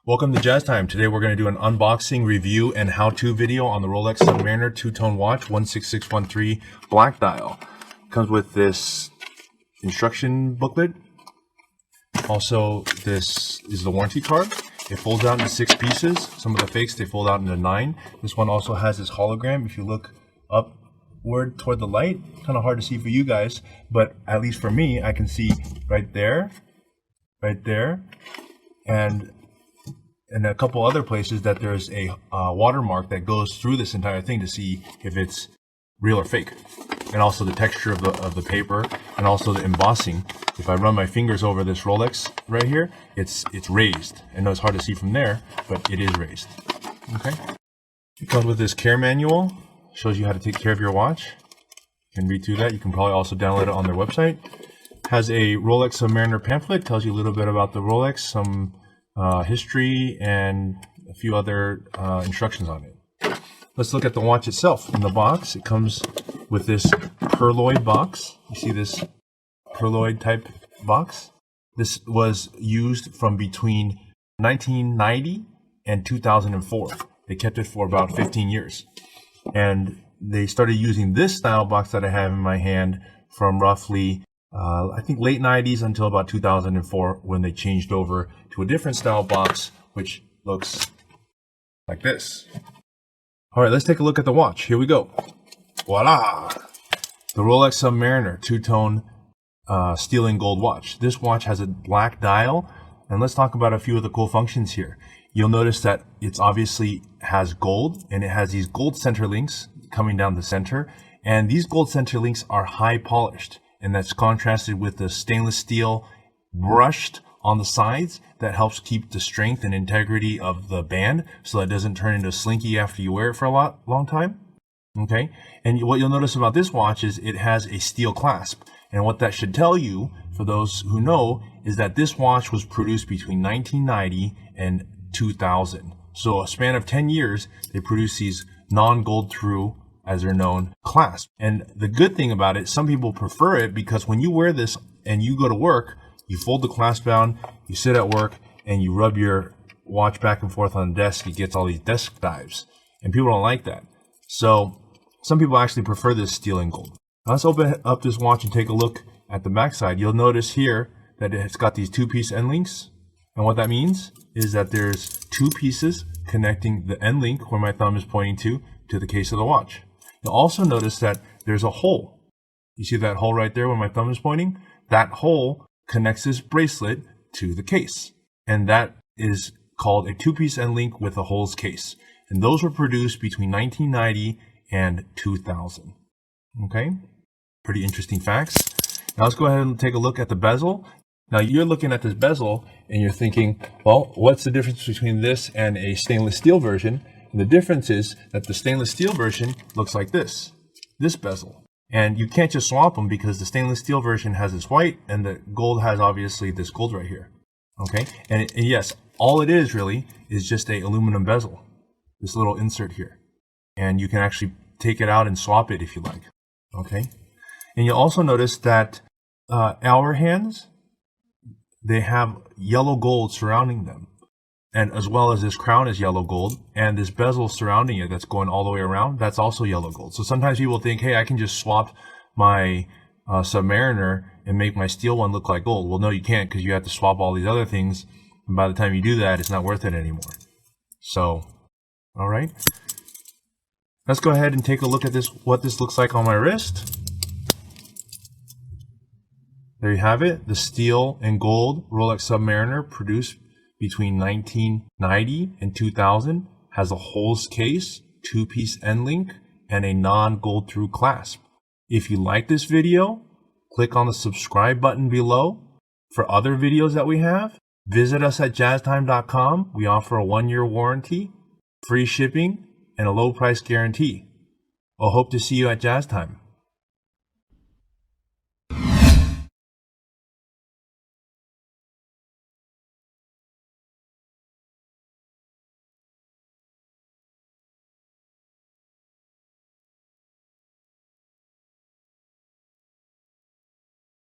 Welcome to Jazz Time. Today we're going to do an unboxing, review, and how-to video on the Rolex Submariner two-tone watch 16613 black dial. Comes with this instruction booklet. Also, this is the warranty card. It folds out into 6 pieces. Some of the fakes, they fold out into 9. This one also has this hologram. If you look upward toward the light, kind of hard to see for you guys, but at least for me, I can see right there, and a couple other places that there's a watermark that goes through this entire thing to see if it's real or fake, and also the texture of the paper, and also the embossing. If I run my fingers over this Rolex right here, it's raised. I know it's hard to see from there, but it is raised. Okay. It comes with this care manual, shows you how to take care of your watch. You can read through that. You can probably also download it on their website. Has a Rolex Submariner pamphlet, tells you a little bit about the Rolex, some history, and a few other instructions on it. Let's look at the watch itself. In the box, it comes with this pearloid box. You see this pearloid type box? This was used from between 1990 and 2004. They kept it for about 15 years. And they started using this style box that I have in my hand from roughly I think late 90s until about 2004, when they changed over to a different style box, which looks like this. All right, let's take a look at the watch. Here we go. Voila! The Rolex Submariner two-tone steel and gold watch. This watch has a black dial, and let's talk about a few of the cool functions here. You'll notice that it's obviously has gold, and it has these gold center links coming down the center, and these gold center links are high polished. And that's contrasted with the stainless steel brushed on the sides that helps keep the strength and integrity of the band so that it doesn't turn into slinky after you wear it for a long time. Okay, and what you'll notice about this watch is it has a steel clasp. And what that should tell you, for those who know, is that this watch was produced between 1990 and 2000. So a span of 10 years, they produced these non-gold through, as they're known, clasp. And the good thing about it, some people prefer it because when you wear this and you go to work, you fold the clasp down, you sit at work, and you rub your watch back and forth on the desk. It gets all these desk dives, and people don't like that. So some people actually prefer this steel and gold. Now let's open up this watch and take a look at the backside. You'll notice here that it's got these 2-piece end links, and what that means is that there's 2 pieces connecting the end link, where my thumb is pointing to the case of the watch. You'll also notice that there's a hole. You see that hole right there where my thumb is pointing? That hole connects this bracelet to the case. And that is called a 2-piece end link with a holes case. And those were produced between 1990 and 2000. Okay? Pretty interesting facts. Now let's go ahead and take a look at the bezel. Now you're looking at this bezel and you're thinking, well, what's the difference between this and a stainless steel version? And the difference is that the stainless steel version looks like this bezel. And you can't just swap them because the stainless steel version has this white and the gold has obviously this gold right here. Okay, and yes, all it is really is just a aluminum bezel, this little insert here. And you can actually take it out and swap it if you like. Okay, and you'll also notice that hour hands, they have yellow gold surrounding them. And as well as this crown is yellow gold, and this bezel surrounding it that's going all the way around, that's also yellow gold. So sometimes people think, hey, I can just swap my Submariner and make my steel one look like gold. Well, no, you can't, because you have to swap all these other things. And by the time you do that, it's not worth it anymore. So, all right. Let's go ahead and take a look at this, what this looks like on my wrist. There you have it, the steel and gold Rolex Submariner produced between 1990 and 2000, has a holes case, 2-piece end link, and a non-gold through clasp. If you like this video, click on the subscribe button below. For other videos that we have, visit us at jazztime.com. We offer a 1-year warranty, free shipping, and a low price guarantee. I'll hope to see you at Jazz Time.